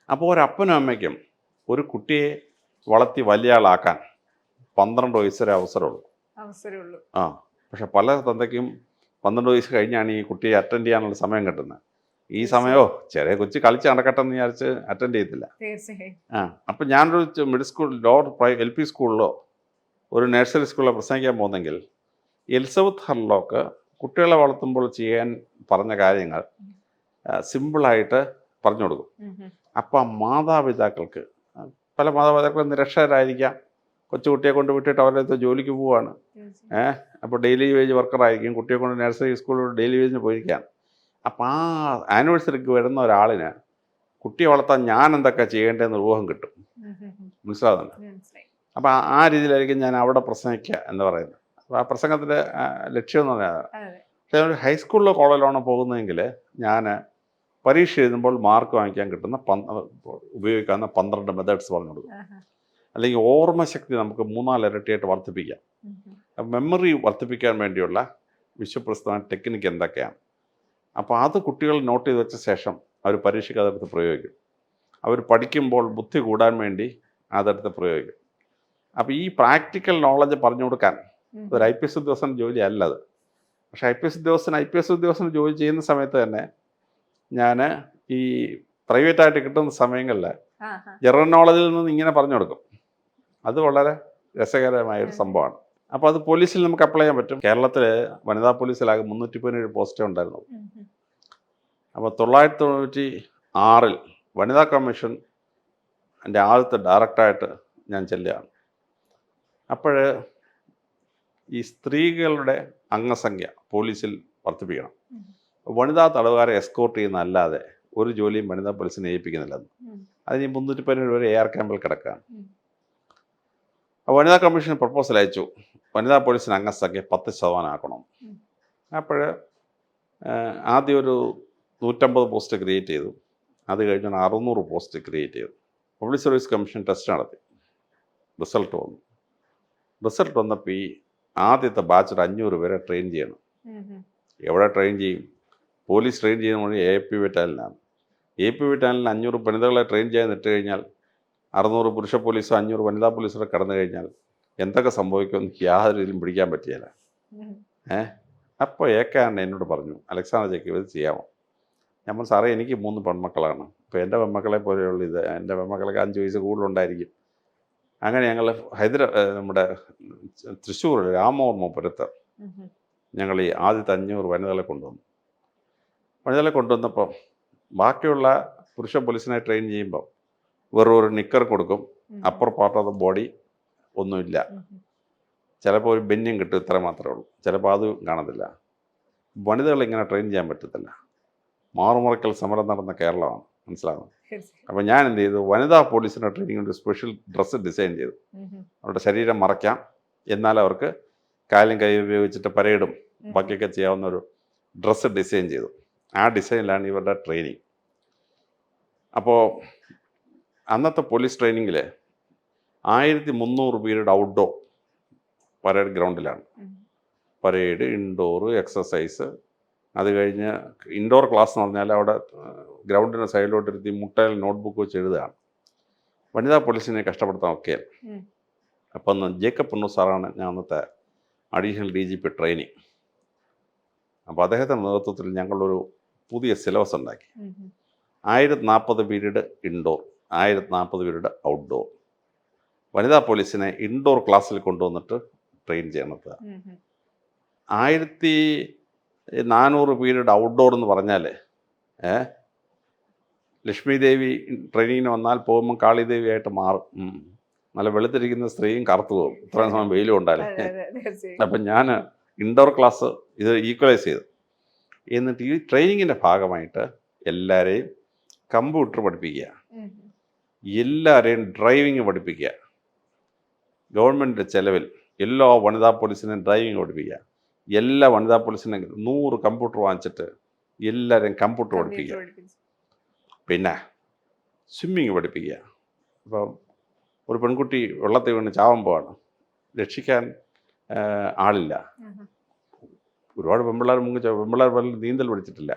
അപ്പോൾ ഒരപ്പനും അമ്മയ്ക്കും ഒരു കുട്ടിയെ വളർത്തി വലിയ ആളാക്കാൻ 12 വയസ്സ് വരെ അവസരമുള്ളൂ. പക്ഷെ പല തന്തയ്ക്കും 12 വയസ്സ് കഴിഞ്ഞാണ് ഈ കുട്ടിയെ അറ്റൻഡ് ചെയ്യാനുള്ള സമയം കിട്ടുന്നത്. ഈ സമയമോ ചെറിയ കൊച്ചു കളിച്ച് നടക്കട്ടെ എന്ന് വിചാരിച്ച് അറ്റൻഡ് ചെയ്യത്തില്ല. അപ്പം ഞാനൊരു മിഡിൽ സ്കൂൾ ലോവർ LP സ്കൂളിലോ ഒരു നഴ്സറി സ്കൂളിലോ പ്രസംഗിക്കാൻ പോകുന്നെങ്കിൽ എലിസബത്ത് ഹർലോക്ക് കുട്ടികളെ വളർത്തുമ്പോൾ ചെയ്യാൻ പറഞ്ഞ കാര്യങ്ങൾ സിമ്പിളായിട്ട് പറഞ്ഞു കൊടുക്കും. അപ്പം മാതാപിതാക്കൾക്ക് പല മാതാപിതാക്കളും നിരക്ഷരായിരിക്കാം. കൊച്ചുകുട്ടിയെ കൊണ്ട് വിട്ടിട്ട് അവരുടെ അടുത്ത് ജോലിക്ക് പോവുകയാണ്. അപ്പോൾ ഡെയിലി വേജ് വർക്കറായിരിക്കും. കുട്ടിയെ കൊണ്ട് നഴ്സറി സ്കൂളിൽ ഡെയിലി വേജിന് പോയിരിക്കുകയാണ്. അപ്പോൾ ആ ആനിവേഴ്സറിക്ക് വരുന്ന ഒരാളിന് കുട്ടിയെ വളർത്താൻ ഞാൻ എന്തൊക്കെ ചെയ്യേണ്ടതെന്ന് ഊഹം കിട്ടും. മനസ്സിലാകുന്നുണ്ട്? അപ്പോൾ ആ രീതിയിലായിരിക്കും ഞാൻ അവിടെ പ്രസംഗിക്കുക എന്ന് പറയുന്നത്. അപ്പോൾ ആ പ്രസംഗത്തിൻ്റെ ലക്ഷ്യം എന്ന് പറഞ്ഞാൽ, പക്ഷേ ഒരു ഹൈസ്കൂളിലോ കോളേജിലാണോ പോകുന്നതെങ്കിൽ ഞാൻ പരീക്ഷ എഴുതുമ്പോൾ മാർക്ക് വാങ്ങിക്കാൻ കിട്ടുന്ന ഉപയോഗിക്കാവുന്ന 12 മെത്തേഡ്സ് പറഞ്ഞു കൊടുക്കും. അല്ലെങ്കിൽ ഓർമ്മശക്തി നമുക്ക് 3-4 ഇരട്ടിയായിട്ട് വർദ്ധിപ്പിക്കാം. മെമ്മറി വർദ്ധിപ്പിക്കാൻ വേണ്ടിയുള്ള വിശ്വപ്രസ്ഥാന ടെക്നിക്ക് എന്തൊക്കെയാണ്. അപ്പോൾ അത് കുട്ടികൾ നോട്ട് ചെയ്ത് വെച്ച ശേഷം അവർ പരീക്ഷയ്ക്ക് അതെടുത്ത് പ്രയോഗിക്കും. അവർ പഠിക്കുമ്പോൾ ബുദ്ധി കൂടാൻ വേണ്ടി അതെടുത്ത് പ്രയോഗിക്കും. അപ്പോൾ ഈ പ്രാക്ടിക്കൽ നോളജ് പറഞ്ഞു കൊടുക്കാൻ ഒരു IPS ഉദ്യോഗസ്ഥൻ്റെ ജോലി അല്ല അത്. പക്ഷേ IPS ഉദ്യോഗസ്ഥന് ജോലി ചെയ്യുന്ന സമയത്ത് തന്നെ ഞാൻ ഈ പ്രൈവറ്റായിട്ട് കിട്ടുന്ന സമയങ്ങളിൽ ജനറൽ നോളജിൽ നിന്ന് ഇങ്ങനെ പറഞ്ഞു കൊടുക്കും. അത് വളരെ രസകരമായൊരു സംഭവമാണ്. അപ്പോൾ അത് പോലീസിൽ നമുക്ക് അപ്ലൈ ചെയ്യാൻ പറ്റും. കേരളത്തിൽ വനിതാ പോലീസിലാകെ 317 പോസ്റ്റേ ഉണ്ടായിരുന്നു. അപ്പോൾ 1996 വനിതാ കമ്മീഷൻ എൻ്റെ ആദ്യത്തെ ഡയറക്ടറായിട്ട് ഞാൻ ചെല്ലുകയാണ്. അപ്പോൾ ഈ സ്ത്രീകളുടെ അംഗസംഖ്യ പോലീസിൽ വർദ്ധിപ്പിക്കണം. വനിതാ തടവുകാരെ എസ്കോർട്ട് ചെയ്യുന്നതല്ലാതെ ഒരു ജോലിയും വനിതാ പോലീസിനെ ഏൽപ്പിക്കുന്നില്ലെന്ന്. അതിന് 317 വരെ AR ക്യാമ്പിൽ കിടക്കുകയാണ്. വനിതാ കമ്മീഷൻ പ്രപ്പോസൽ അയച്ചു, വനിതാ പോലീസിന് അംഗസംഖ്യ 10% ആക്കണം. അപ്പോൾ ആദ്യം ഒരു 150 പോസ്റ്റ് ക്രിയേറ്റ് ചെയ്തു. അത് കഴിഞ്ഞാൽ 600 പോസ്റ്റ് ക്രിയേറ്റ് ചെയ്തു. പബ്ലിക് സർവീസ് കമ്മീഷൻ ടെസ്റ്റ് നടത്തി. റിസൾട്ട് വന്നപ്പോൾ ഈ ആദ്യത്തെ ബാച്ചിൽ 500 പേരെ ട്രെയിൻ ചെയ്യണം. എവിടെ ട്രെയിൻ ചെയ്യും? പോലീസ് ട്രെയിൻ ചെയ്യുന്ന വഴി AP ബറ്റാലിയനാണ്. AP ബറ്റാലിയനിൽ 500 വനിതകളെ ട്രെയിൻ ചെയ്യാൻ ഇട്ട് കഴിഞ്ഞാൽ 600 പുരുഷ പോലീസോ 500 വനിതാ പോലീസോ കടന്നു കഴിഞ്ഞാൽ എന്തൊക്കെ സംഭവിക്കുമെന്ന് യാതൊരു രീതിയിലും പിടിക്കാൻ പറ്റിയില്ല. അപ്പോൾ ഏക്കാരൻ എന്നോട് പറഞ്ഞു, അലക്സാണ്ടർ ജേക്കബ് ഇത് ചെയ്യാമോ? ഞാൻ പറഞ്ഞു, സാറേ എനിക്ക് 3 പെൺമക്കളാണ്. ഇപ്പോൾ എൻ്റെ പെൺമക്കളെ പോലെയുള്ള ഇത് എൻ്റെ പെൺമക്കളൊക്കെ 5 വയസ്സ് കൂടുതലുണ്ടായിരിക്കും. അങ്ങനെ ഞങ്ങൾ നമ്മുടെ തൃശ്ശൂർ രാമവർമ്മപുരത്ത് ഞങ്ങൾ ഈ ആദ്യത്തെ 500 വനിതകളെ കൊണ്ടുവന്നപ്പോൾ ബാക്കിയുള്ള പുരുഷ പോലീസിനെ ട്രെയിൻ ചെയ്യുമ്പോൾ വെറും ഒരു നിക്കർ കൊടുക്കും, upper part of the body ഒന്നുമില്ല. ചിലപ്പോൾ ഒരു ബെന്യം കിട്ടും, ഇത്ര മാത്രമേ ഉള്ളൂ. ചിലപ്പോൾ അത് കാണത്തില്ല. വനിതകളെ ഇങ്ങനെ ട്രെയിൻ ചെയ്യാൻ പറ്റത്തില്ല. മാറുമറക്കൽ സമരം നടന്ന കേരളമാണ്, മനസ്സിലാകുന്നത്. അപ്പോൾ ഞാൻ എന്ത് ചെയ്തു, വനിതാ പോലീസിൻ്റെ ട്രെയിനിങ് ഒരു സ്പെഷ്യൽ ഡ്രസ്സ് ഡിസൈൻ ചെയ്തു. അവരുടെ ശരീരം മറയ്ക്കാം, എന്നാൽ അവർക്ക് കാലും കൈ ഉപയോഗിച്ചിട്ട് പരേഡും ബാക്കിയൊക്കെ ചെയ്യാവുന്ന ഒരു ഡ്രസ്സ് ഡിസൈൻ ചെയ്തു. ആ ഡിസൈനിലാണ് ഇവരുടെ ട്രെയിനിങ്. അപ്പോൾ അന്നത്തെ പോലീസ് ട്രെയിനിങ്ങിൽ 1300 പീരീഡ് ഔട്ട്ഡോർ പരേഡ് ഗ്രൗണ്ടിലാണ്. Parade, indoor, exercise. അത് കഴിഞ്ഞ് ഇൻഡോർ ക്ലാസ് എന്ന് പറഞ്ഞാൽ അവിടെ ഗ്രൗണ്ടിൻ്റെ സൈഡിലോട്ടിരുത്തി മുട്ടയിൽ നോട്ട്ബുക്ക് വെച്ച് എഴുതുകയാണ്. വനിതാ പോലീസിനെ കഷ്ടപ്പെടുത്താൻ ഒക്കെ. അപ്പം ജേക്കബ് പുണ്ണൂർ സാറാണ് ഞാൻ അന്നത്തെ അഡീഷണൽ DGP ട്രെയിനിങ്. അപ്പോൾ അദ്ദേഹത്തിൻ്റെ നേതൃത്വത്തിൽ ഞങ്ങളൊരു പുതിയ സിലബസ് ഉണ്ടാക്കി. 1040 പീരീഡ് ഇൻഡോർ, 1040 പീരീഡ് ഔട്ട്ഡോർ. വനിതാ പോലീസിനെ ഇൻഡോർ ക്ലാസ്സിൽ കൊണ്ടുവന്നിട്ട് ട്രെയിൻ ചെയ്യണത്. 1400 പീരീഡ് ഔട്ട്ഡോർ എന്ന് പറഞ്ഞാൽ ലക്ഷ്മി ദേവി ട്രെയിനിങ്ങിന് വന്നാൽ പോകുമ്പോൾ കാളിദേവിയായിട്ട് മാറും. നല്ല വെളുത്തിരിക്കുന്ന സ്ത്രീയും കറുത്തു പോകും, ഇത്രയും സമയം വെയിലും ഉണ്ടാലേ. അപ്പം ഞാൻ ഇൻഡോർ ക്ലാസ് ഇത് ഈക്വലൈസ് ചെയ്തു. എന്നിട്ട് ഈ ട്രെയിനിങ്ങിൻ്റെ ഭാഗമായിട്ട് എല്ലാവരെയും കമ്പ്യൂട്ടർ പഠിപ്പിക്കുക, എല്ലാവരെയും ഡ്രൈവിങ് പഠിപ്പിക്കുക. ഗവൺമെൻറ് ചെലവിൽ എല്ലാ വനിതാ പോലീസിനെയും ഡ്രൈവിങ് പഠിപ്പിക്കുക. എല്ലാ വനിതാ പോലീസിനെ 100 കമ്പ്യൂട്ടർ വാങ്ങിച്ചിട്ട് എല്ലാവരെയും കമ്പ്യൂട്ടർ പഠിപ്പിക്കുക. പിന്നെ സ്വിമ്മിങ് പഠിപ്പിക്കുക. അപ്പം ഒരു പെൺകുട്ടി വെള്ളത്തിൽ വീണ് ചാവുമ്പോഴാണ് രക്ഷിക്കാൻ ആളില്ല. ഒരുപാട് പെൺപിള്ളേർ പെൺപിള്ളേർ പള്ളിയിൽ നീന്തൽ പഠിച്ചിട്ടില്ല.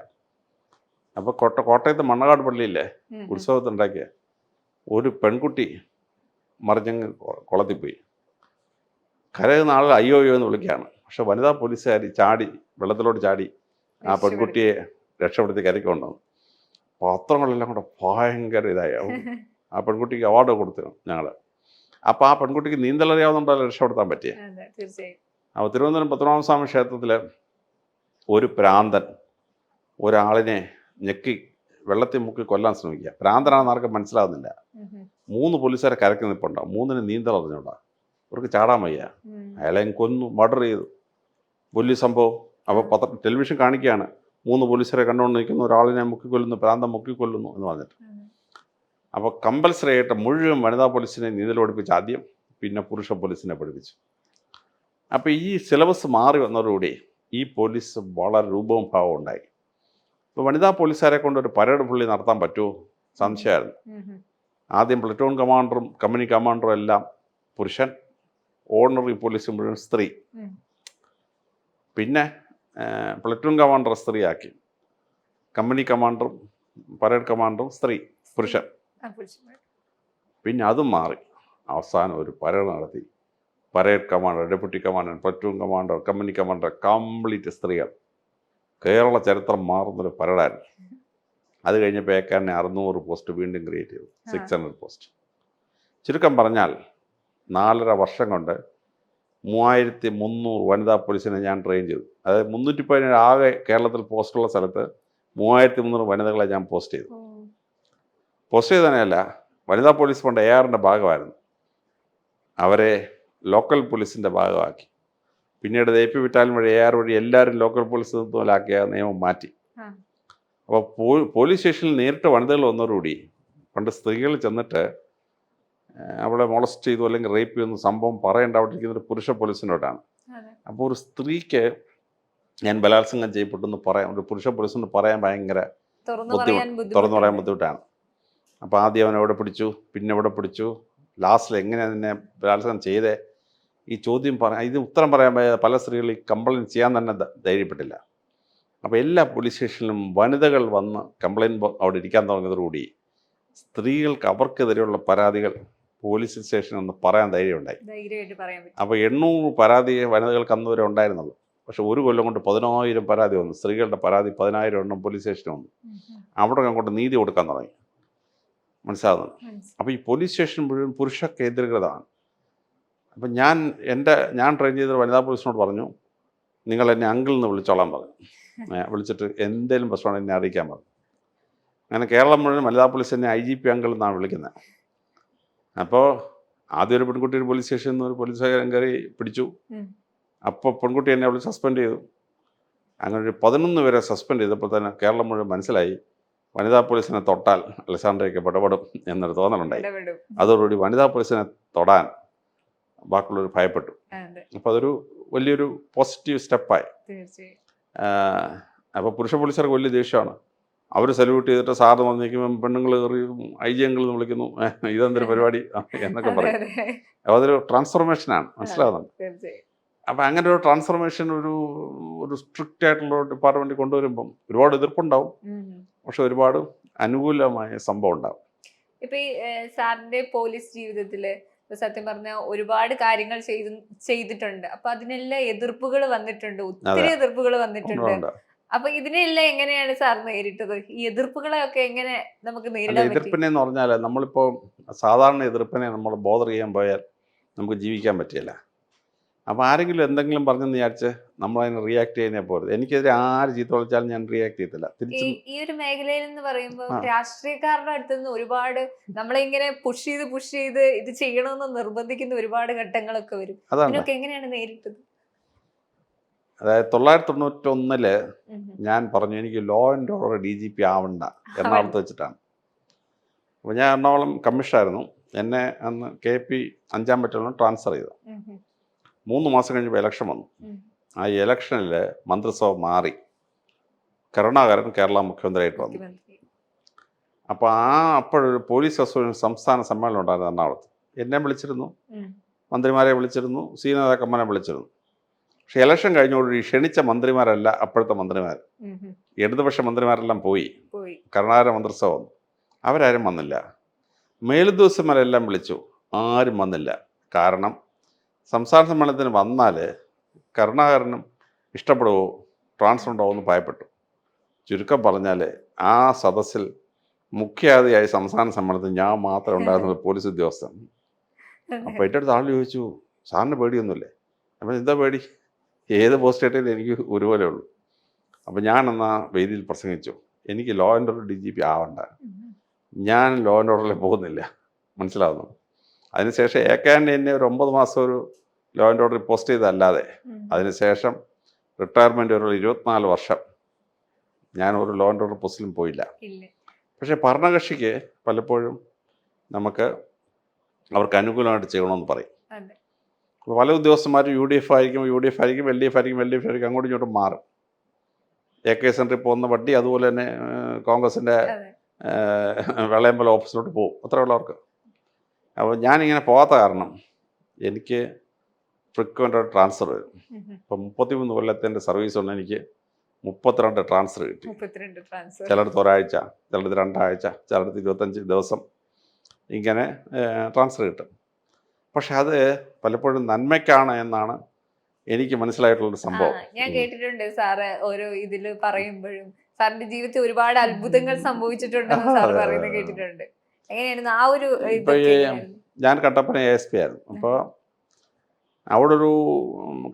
അപ്പോൾ കോട്ടയത്ത് മണ്ണകാട് പള്ളിയില്ലേ ഉത്സവത്തുണ്ടാക്കിയ ഒരു പെൺകുട്ടി മറിഞ്ഞങ്ങ് കുളത്തിൽ പോയി. കരയുന്ന ആൾ അയ്യോ അയ്യോ എന്ന് വിളിക്കുകയാണ്. പക്ഷെ വനിതാ പോലീസുകാർ ചാടി വെള്ളത്തിലോട്ട് ചാടി ആ പെൺകുട്ടിയെ രക്ഷപ്പെടുത്തി കരയ്ക്ക് കൊണ്ടുവന്നു. പത്രങ്ങളെല്ലാം കൂടെ ഭയങ്കര ഇതായി. ആ പെൺകുട്ടിക്ക് അവാർഡ് കൊടുത്തു ഞങ്ങൾ. അപ്പോൾ ആ പെൺകുട്ടിക്ക് നീന്തൽ അറിയാവുന്നുണ്ടല്ലോ രക്ഷപ്പെടുത്താൻ പറ്റിയ. അപ്പോൾ തിരുവനന്തപുരം പത്മനാഭസ്വാമി ക്ഷേത്രത്തിൽ ഒരു പ്രാന്തൻ ഒരാളിനെ ഞെക്കി വെള്ളത്തിൽ മുക്കി കൊല്ലാൻ ശ്രമിക്കുക. പ്രാന്തനാണെന്ന് ആർക്കും മനസ്സിലാവുന്നില്ല. 3 പോലീസുകാരെ കരയ്ക്ക് നിൽപ്പുണ്ടാവും. 3-ന് നീന്തൽ അറിഞ്ഞൂടാ. അവർക്ക് ചാടാൻ വയ്യ. അയാളെ കൊന്നു, മർഡർ ചെയ്തു. വലിയ സംഭവം. അപ്പോൾ ടെലിവിഷൻ കാണിക്കുകയാണ്, 3 പോലീസുകാരെ കണ്ടുകൊണ്ട് നിൽക്കുന്ന ഒരാളിനെ മുക്കിക്കൊല്ലുന്നു, പ്രാന്തം മുക്കിക്കൊല്ലുന്നു എന്ന് പറഞ്ഞിട്ട്. അപ്പോൾ കമ്പൽസറി ആയിട്ട് മുഴുവൻ വനിതാ പോലീസിനെ നീന്തൽ പഠിപ്പിച്ച് ആദ്യം, പിന്നെ പുരുഷ പോലീസിനെ പഠിപ്പിച്ചു. അപ്പോൾ ഈ സിലബസ് മാറി വന്നതോടുകൂടി ഈ പോലീസ് വളരെ രൂപവും ഭാവവും ഉണ്ടായി. ഇപ്പോൾ വനിതാ പോലീസുകാരെ കൊണ്ട് ഒരു പരേഡ് പുള്ളി നടത്താൻ പറ്റുമോ സംശയമായിരുന്നു. ആദ്യം പ്ലറ്റൂൺ കമാൻഡറും കമ്പനി കമാൻഡറും എല്ലാം പുരുഷൻ, ഓർഡിനറി പോലീസ് മുഴുവൻ സ്ത്രീ. ഉം. പിന്നെ പ്ലറ്റൂൺ കമാൻഡർ സ്ത്രീയാക്കി, കമ്പനി കമാൻഡറും പരേഡ് കമാൻഡറും സ്ത്രീ, പുരുഷൻ. ആ, പുരുഷന്മാർ. പിന്നെ അതും മാറി. അവസാനം ഒരു പരേഡ് നടത്തി. Parade commander, deputy commander, platoon commander, company commander complete സ്ത്രീകൾ. കേരള ചരിത്രം മാറുന്നൊരു പരേഡായിരുന്നു. അത് കഴിഞ്ഞപ്പോൾ ഏക്കാരനെ 600 പോസ്റ്റ് വീണ്ടും ക്രിയേറ്റ് ചെയ്തു, 600 പോസ്റ്റ്. ചുരുക്കം പറഞ്ഞാൽ 4.5 വർഷം കൊണ്ട് 3300 വനിതാ പോലീസിനെ ഞാൻ ട്രെയിൻ ചെയ്തു. അതായത് 317 ആകെ കേരളത്തിൽ പോസ്റ്റുള്ള സ്ഥലത്ത് 3300 വനിതകളെ ഞാൻ പോസ്റ്റ് ചെയ്തു. പോസ്റ്റ് ചെയ്ത് തന്നെയല്ല, വനിതാ പോലീസ് ഫണ്ട് ARന്റെ ഭാഗമായിരുന്നു. അവരെ ലോക്കൽ പോലീസിൻ്റെ ഭാഗമാക്കി. പിന്നീട് AP ബറ്റാലിയൻ വഴി AR വഴി എല്ലാവരും ലോക്കൽ പോലീസ് പോലാക്കിയ നിയമം മാറ്റി. അപ്പോൾ പോലീസ് സ്റ്റേഷനിൽ നേരിട്ട് വനിതകൾ വന്നതോടുകൂടി, പണ്ട് സ്ത്രീകൾ ചെന്നിട്ട് അവളെ മോളസ്റ്റ് ചെയ്തു അല്ലെങ്കിൽ റേപ്പ് ചെയ്യുന്ന സംഭവം പറയേണ്ട അവിടെ ഇരിക്കുന്ന ഒരു പുരുഷ പോലീസിനോടാണ്. അപ്പോൾ ഒരു സ്ത്രീക്ക് ഞാൻ ബലാത്സംഗം ചെയ്യപ്പെട്ടെന്ന് പറയാൻ ഒരു പുരുഷ പോലീസിനോട് പറയാൻ ഭയങ്കര തുറന്നു പറയാൻ ബുദ്ധിമുട്ടാണ്. അപ്പോൾ ആദ്യം അവൻ എവിടെ പിടിച്ചു, പിന്നെ എവിടെ പിടിച്ചു, ലാസ്റ്റിൽ എങ്ങനെയാണ് നിന്നെ ബലാത്സംഗം ചെയ്തേ, ഈ ചോദ്യം ഇത് ഉത്തരം പറയാൻ പല സ്ത്രീകൾ ഈ കംപ്ലയിൻറ്റ് ചെയ്യാൻ തന്നെ ധൈര്യപ്പെട്ടില്ല. അപ്പോൾ എല്ലാ പോലീസ് സ്റ്റേഷനിലും വനിതകൾ വന്ന് കംപ്ലയിൻറ്റ് അവിടെ ഇരിക്കാൻ തുടങ്ങിയതോടുകൂടി സ്ത്രീകൾക്ക് അവർക്കെതിരെയുള്ള പരാതികൾ പോലീസ് സ്റ്റേഷനിൽ ഒന്ന് പറയാൻ ധൈര്യമുണ്ടായി. അപ്പോൾ 800 പരാതി വനിതകൾക്ക് അന്ന് വരെ ഉണ്ടായിരുന്നുള്ളൂ. പക്ഷെ ഒരു കൊല്ലം കൊണ്ട് 10,000 പരാതി വന്നു. സ്ത്രീകളുടെ പരാതി 10,000 എണ്ണം പോലീസ് സ്റ്റേഷനിൽ വന്നു. അവിടെ അങ്ങോട്ട് നീതി കൊടുക്കാൻ തുടങ്ങി. മനസ്സിലാകുന്നു. അപ്പോൾ ഈ പോലീസ് സ്റ്റേഷൻ മുഴുവൻ പുരുഷ കേന്ദ്രീകൃതമാണ്. അപ്പം ഞാൻ ട്രെയിൻ ചെയ്ത വനിതാ പോലീസിനോട് പറഞ്ഞു, നിങ്ങൾ എന്നെ അങ്കിളിൽ നിന്ന് വിളിച്ചോളാൻ പറഞ്ഞു. വിളിച്ചിട്ട് എന്തെങ്കിലും പ്രശ്നമാണ് എന്നെ അറിയിക്കാൻ പറഞ്ഞു. അങ്ങനെ കേരളം മുഴുവൻ വനിതാ പോലീസ് എന്നെ IGP അങ്കിൾ എന്നാണ് വിളിക്കുന്നത്. അപ്പോൾ ആദ്യം ഒരു പെൺകുട്ടി ഒരു പോലീസ് സ്റ്റേഷനിൽ നിന്ന് ഒരു പോലീസുകാരൻ കയറി പിടിച്ചു. അപ്പോൾ പെൺകുട്ടി എന്നെ അവൾ സസ്പെൻഡ് ചെയ്തു. അങ്ങനെ ഒരു 11 പേരെ സസ്പെൻഡ് ചെയ്തപ്പോൾ തന്നെ കേരളം മുഴുവൻ മനസ്സിലായി വനിതാ പോലീസിനെ തൊട്ടാൽ അലക്സാണ്ട്രയൊക്കെ ഇടപെടും എന്നൊരു തോന്നലുണ്ടായി. അതോടുകൂടി വനിതാ പോലീസിനെ തൊടാൻ ബാക്കിയുള്ളവർ ഭയപ്പെട്ടു. അപ്പോൾ അതൊരു വലിയൊരു പോസിറ്റീവ് സ്റ്റെപ്പായി. അപ്പോൾ പുരുഷ പോലീസുകാർക്ക് വലിയ ദേഷ്യമാണ്. അവർ സല്യൂട്ട് ചെയ്തിട്ട് സാറ് വന്നിരിക്കുമ്പം പെണ്ണുങ്ങൾ കയറി IG അങ്കിൾ എന്ന് വിളിക്കുന്നു, ഇതെന്തൊരു പരിപാടി എന്നൊക്കെ പറയും. അപ്പോൾ അതൊരു ട്രാൻസ്ഫോർമേഷനാണ്, മനസ്സിലാകുന്നുണ്ട്. അപ്പം അങ്ങനെ ഒരു ട്രാൻസ്ഫോർമേഷൻ ഒരു സ്ട്രിക്റ്റ് ആയിട്ടുള്ള ഡിപ്പാർട്ട്മെൻറ്റ് കൊണ്ടുവരുമ്പം ഒരുപാട് എതിർപ്പുണ്ടാവും, പക്ഷെ ഒരുപാട് അനുകൂലമായ സംഭവം ഉണ്ടാവും. ഇപ്പൊ ഈ സാറിന്റെ പോലീസ് ജീവിതത്തില് സത്യം പറഞ്ഞ ഒരുപാട് കാര്യങ്ങൾ ചെയ്തിട്ടുണ്ട്. അപ്പൊ അതിനെല്ലാം എതിർപ്പുകൾ വന്നിട്ടുണ്ട്, ഒത്തിരി എതിർപ്പുകൾ വന്നിട്ടുണ്ട്. അപ്പൊ ഇതിനെല്ലാം എങ്ങനെയാണ് സാർ നേരിട്ടത്? ഈ എതിർപ്പുകളെയൊക്കെ എങ്ങനെ നമുക്ക് നേരിടാൻ പറ്റും? എതിർപ്പിനെന്ന് പറഞ്ഞാൽ നമ്മളിപ്പോൾ സാധാരണ എതിർപ്പിനെ നമ്മൾ ബോധർ ചെയ്യാൻ പോയാൽ നമുക്ക് ജീവിക്കാൻ പറ്റില്ല. അപ്പോൾ ആരെങ്കിലും എന്തെങ്കിലും പറഞ്ഞെന്ന് വിചാരിച്ച് നമ്മളതിന് റിയാക്ട് ചെയ്യുന്നേ പോരുത്. എനിക്കെതിരെ ആര് ചീത്ത വിളിച്ചാലും ഞാൻ റിയാക്ട് ചെയ്യത്തില്ല. ഈ ഒരു മേഖലയിൽ എന്ന് പറയുമ്പോൾ രാഷ്ട്രീയക്കാരുടെ അടുത്ത് നിന്ന് ഒരുപാട് നമ്മളിങ്ങനെ പുഷ് ചെയ്ത് ഇത് ചെയ്യണമെന്ന് നിർബന്ധിക്കുന്ന ഒരുപാട് ഘട്ടങ്ങളൊക്കെ വരും. അതിനൊക്കെ എങ്ങനെയാണ് നേരിട്ടത്? അതായത് 1991 ഞാൻ പറഞ്ഞു എനിക്ക് ലോ ആൻഡ് ഓർഡർ DGP ആവണ്ട, എറണാകുളത്ത് വെച്ചിട്ടാണ്. അപ്പോൾ ഞാൻ എറണാകുളം കമ്മീഷണറായിരുന്നു. എന്നെ അന്ന് KP 5-ാം ബറ്റാലിയനിൽ ട്രാൻസ്ഫർ ചെയ്തു. 3 മാസം കഴിഞ്ഞപ്പോൾ ഇലക്ഷൻ വന്നു. ആ ഇലക്ഷനിൽ മന്ത്രിസഭ മാറി, കരുണാകരൻ കേരള മുഖ്യമന്ത്രിയായിട്ട് വന്നു. അപ്പോൾ അപ്പോഴൊരു പോലീസ് അസോസിയേഷൻ സംസ്ഥാന സമ്മേളനം ഉണ്ടായിരുന്നു എറണാകുളത്ത്. എന്നെ വിളിച്ചിരുന്നു, മന്ത്രിമാരെ വിളിച്ചിരുന്നു, നേതാക്കന്മാരെ വിളിച്ചിരുന്നു. പക്ഷെ ഇലക്ഷൻ കഴിഞ്ഞോടുകൂടി ക്ഷണിച്ച മന്ത്രിമാരല്ല അപ്പോഴത്തെ മന്ത്രിമാർ, ഇടതുപക്ഷ മന്ത്രിമാരെല്ലാം പോയി. കരുണാകരൻ മന്ത്രിസഭ വന്നു, അവരാരും വന്നില്ല. മേലുദ്യോഗസ്ഥന്മാരെല്ലാം വിളിച്ചു, ആരും വന്നില്ല. കാരണം സംസ്ഥാന സമ്മേളനത്തിന് വന്നാൽ കരുണാകരനും ഇഷ്ടപ്പെടുമോ, ട്രാൻസ്ഫർ ഉണ്ടാവുമോ എന്ന് ഭയപ്പെട്ടു. ചുരുക്കം പറഞ്ഞാൽ ആ സദസ്സിൽ മുഖ്യാതിഥിയായി സംസ്ഥാന സമ്മേളനത്തിൽ ഞാൻ മാത്രം ഉണ്ടായിരുന്നത് പോലീസ് ഉദ്യോഗസ്ഥൻ. അപ്പോൾ എൻ്റെ അടുത്ത് ആൾ ചോദിച്ചു, സാറിന് പേടിയൊന്നുമില്ലേ? അപ്പോൾ എന്താ പേടി, ഏത് പോസ്റ്റ് ആയിട്ടേ എനിക്ക് ഒരുപോലെ ഉള്ളൂ. അപ്പോൾ ഞാൻ എന്നാ വേദിയിൽ പ്രസംഗിച്ചു, എനിക്ക് ലോ ആൻഡ് ഓർഡർ DGP ആവണ്ട, ഞാൻ ലോ ആൻഡ് ഓർഡറിൽ പോകുന്നില്ല, മനസ്സിലാവുന്നു. അതിനുശേഷം ഏക്കാൻ്റെ എന്നെ ഒരു 9 മാസം ഒരു ലോ ആൻഡ് ഓർഡർ പോസ്റ്റ് ചെയ്തല്ലാതെ അതിനുശേഷം റിട്ടയർമെൻ്റ് ഒരു 24 വർഷം ഞാൻ ഒരു ലോ ആൻഡ് ഓർഡർ പോസ്റ്റിലും പോയില്ല. പക്ഷേ ഭരണകക്ഷിക്ക് പലപ്പോഴും അവർക്ക് അനുകൂലമായിട്ട് ചെയ്യണമെന്ന് പറയും. അപ്പോൾ പല ഉദ്യോഗസ്ഥന്മാരും UDF ആയിരിക്കും, LDF ആയിരിക്കും, അങ്ങോട്ടും ഇങ്ങോട്ടും മാറും. AK സെൻറ്ററിൽ പോകുന്ന വണ്ടി അതുപോലെ തന്നെ കോൺഗ്രസിൻ്റെ വെള്ളയമ്പലം ഓഫീസിലോട്ട് പോകും, അത്രേ ഉള്ളവർക്ക്. അപ്പോൾ ഞാനിങ്ങനെ പോകാത്ത കാരണം എനിക്ക് ഫ്രീക്വൻ്റ് ട്രാൻസ്ഫർ വരും. ഇപ്പം 33 കൊല്ലത്തിൻ്റെ സർവീസ് കൊണ്ട് എനിക്ക് 32 ട്രാൻസ്ഫർ കിട്ടി. 32 ട്രാൻസ്ഫർ. ചിലടത്ത് ഒരാഴ്ച, ചിലടത്ത് 2 ആഴ്ച, ചിലടത്ത് 25 ദിവസം ഇങ്ങനെ ട്രാൻസ്ഫർ കിട്ടും. പക്ഷെ അത് പലപ്പോഴും നന്മയ്ക്കാണ് എന്നാണ് എനിക്ക് മനസ്സിലായിട്ടുള്ളൊരു സംഭവം. ഞാൻ കേട്ടിട്ടുണ്ട് സാറ് ഓരോ ഇതിൽ പറയുമ്പോഴും സാറിന്റെ ജീവിതത്തിൽ ഒരുപാട് അത്ഭുതങ്ങൾ സംഭവിച്ചിട്ടുണ്ടെന്ന് സാർ പറയുന്നത് കേട്ടിട്ടുണ്ട്. എങ്ങനെയായിരുന്നു ആ ഒരു ഇപ്പോൾ ഞാൻ കട്ടപ്പന ASP ആയിരുന്നു. അപ്പോൾ അവിടെ ഒരു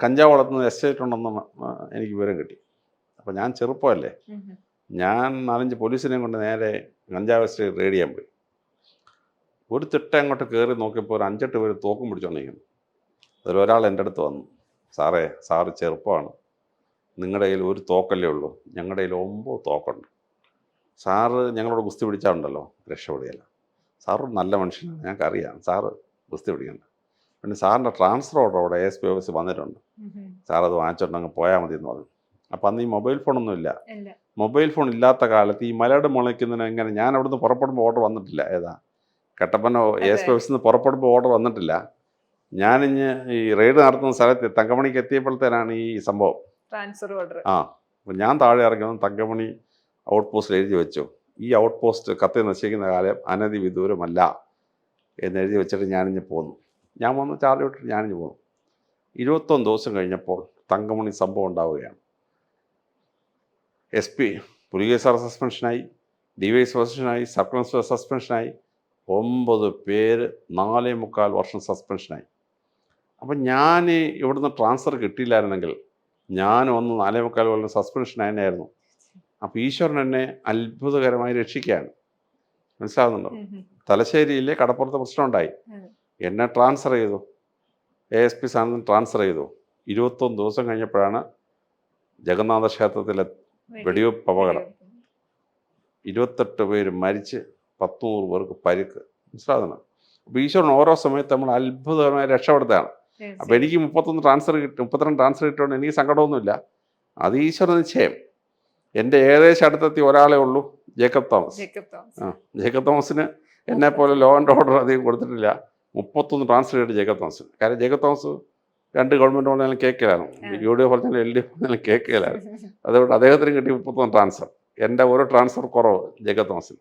കഞ്ചാവ് വളർത്തുന്ന എസ്റ്റേറ്റ് ഉണ്ടെന്ന് എനിക്ക് വിവരം കിട്ടി. അപ്പോൾ ഞാൻ ചെറുപ്പമല്ലേ, ഞാൻ 4-5 പോലീസിനെയും കൊണ്ട് നേരെ കഞ്ചാവ് എസ്റ്റേറ്റ് റെയ്ഡ് ചെയ്യാൻ പോയി. ഒരു തിട്ട അങ്ങോട്ട് കയറി നോക്കിയപ്പോൾ ഒരു 5-8 പേര് തോക്കും പിടിച്ചോണ്ടിരിക്കുന്നു. അതിലൊരാൾ എൻ്റെ അടുത്ത് വന്നു, സാറ് ചെറുപ്പമാണ്, നിങ്ങളുടെ കയ്യിൽ ഒരു തോക്കല്ലേ ഉള്ളൂ, ഞങ്ങളുടെ കയ്യിൽ 9 തോക്കുണ്ട്. സാറ് ഞങ്ങളോട് ഗുസ്തി പിടിച്ചാലുണ്ടല്ലോ രക്ഷപ്പെടുകയില്ല. സാറ് നല്ല മനുഷ്യനാണ്, ഞങ്ങൾക്കറിയാം, സാറ് ഗുസ്തി പിടിക്കണ്ട. പിന്നെ സാറിൻ്റെ ട്രാൻസ്ഫർ ഓർഡർ അവിടെ ASP ഓഫീസ് വന്നിട്ടുണ്ട്, സാറത് വാങ്ങിച്ചോണ്ടങ്ങ് പോയാൽ മതി എന്ന് പറഞ്ഞു. അപ്പം അന്ന് ഈ മൊബൈൽ ഫോണൊന്നുമില്ല. മൊബൈൽ ഫോൺ ഇല്ലാത്ത കാലത്ത് ഈ മലയാട് മുളയ്ക്കുന്നതിന് എങ്ങനെ, ഞാൻ അവിടുന്ന് പുറപ്പെടുമ്പോൾ ഓർഡർ വന്നിട്ടില്ല. കട്ടപ്പന ASP ഓഫീസിൽ നിന്ന് പുറപ്പെടുമ്പോൾ ഓർഡർ വന്നിട്ടില്ല. ഞാനിഞ്ഞ് ഈ റെയ്ഡ് നടത്തുന്ന സ്ഥലത്ത് തങ്കമണിക്ക് എത്തിയപ്പോഴത്തേനാണ് ഈ സംഭവം. Transfer order. അപ്പം ഞാൻ താഴെ ഇറങ്ങുന്നത് തങ്കമണി ഔട്ട് പോസ്റ്റിൽ എഴുതി വെച്ചു, ഈ ഔട്ട് പോസ്റ്റ് കത്തി നശിക്കുന്ന കാലം അനധിവിദൂരമല്ല എന്നെഴുതി വെച്ചിട്ട് ഞാനിഞ്ഞ് പോന്നു. ഞാൻ വന്ന് ചാർജ് വിട്ടിട്ട് ഞാനിഞ്ഞ് പോന്നു. 21 ദിവസം കഴിഞ്ഞപ്പോൾ തങ്കമണി സംഭവം ഉണ്ടാവുകയാണ്. SP പുലികേസ് സാർ സസ്പെൻഷനായി, DYS സസ്പെൻഷനായി, സബ് ഇൻസ്പെക്ടർ സസ്പെൻഷനായി, 9 പേര് 4.25 വർഷം സസ്പെൻഷനായി. അപ്പം ഞാൻ ഇവിടുന്ന് ട്രാൻസ്ഫർ കിട്ടിയില്ലായിരുന്നെങ്കിൽ ഞാൻ ഒന്ന് 4.25 കൊല്ലം സസ്പെൻഷൻ ആയിരുന്നു. അപ്പോൾ ഈശ്വരൻ എന്നെ അത്ഭുതകരമായി രക്ഷിക്കുകയാണ്. മനസ്സിലാകുന്നുണ്ടോ? തലശ്ശേരിയിലെ കടപ്പുറത്ത് പ്രശ്നം ഉണ്ടായി, എന്നെ ട്രാൻസ്ഫർ ചെയ്തു, ASP സ്ഥാനത്ത് ട്രാൻസ്ഫർ ചെയ്തു. 21 ദിവസം കഴിഞ്ഞപ്പോഴാണ് ജഗന്നാഥ ക്ഷേത്രത്തിലെ വെടിവെപ്പ് അപകടം. 28 പേര് മരിച്ച്, 100 പേർക്ക് പരിക്ക്. മനസ്സിലാകുന്നു? അപ്പോൾ ഈശ്വരൻ ഓരോ സമയത്ത് നമ്മൾ അത്ഭുതകരമായി രക്ഷപ്പെടുത്തുകയാണ്. അപ്പോൾ എനിക്ക് 32 ട്രാൻസ്ഫർ കിട്ടുകൊണ്ട് എനിക്ക് സങ്കടമൊന്നുമില്ല. അത് ഈശ്വര നിശ്ചയം. എൻ്റെ ഏകദേശം അടുത്തെത്തി ഒരാളെ ഉള്ളൂ, ജേക്കബ് തോമസ്. ജേക്കബ് തോമസിന് എന്നെപ്പോലെ ലോ ആൻഡ് ഓർഡർ അധികം കൊടുത്തിട്ടില്ല. 31 ട്രാൻസ്ഫർ ചെയ്തിട്ട് ജേക്കബ് തോമസ്. കാര്യം ജേക്കബ് തോമസ് 2 ഗവൺമെൻറ് പറഞ്ഞാലും കേൾക്കില്ലായിരുന്നു, UDF പറഞ്ഞാലും LDF പറഞ്ഞാലും കേൾക്കില്ലായിരുന്നു. അതുകൊണ്ട് അദ്ദേഹത്തിന് കിട്ടി 31 ട്രാൻസ്ഫർ. എൻ്റെ ഓരോ ട്രാൻസ്ഫർ കുറവ് ജേക്കബ് തോമസിന്.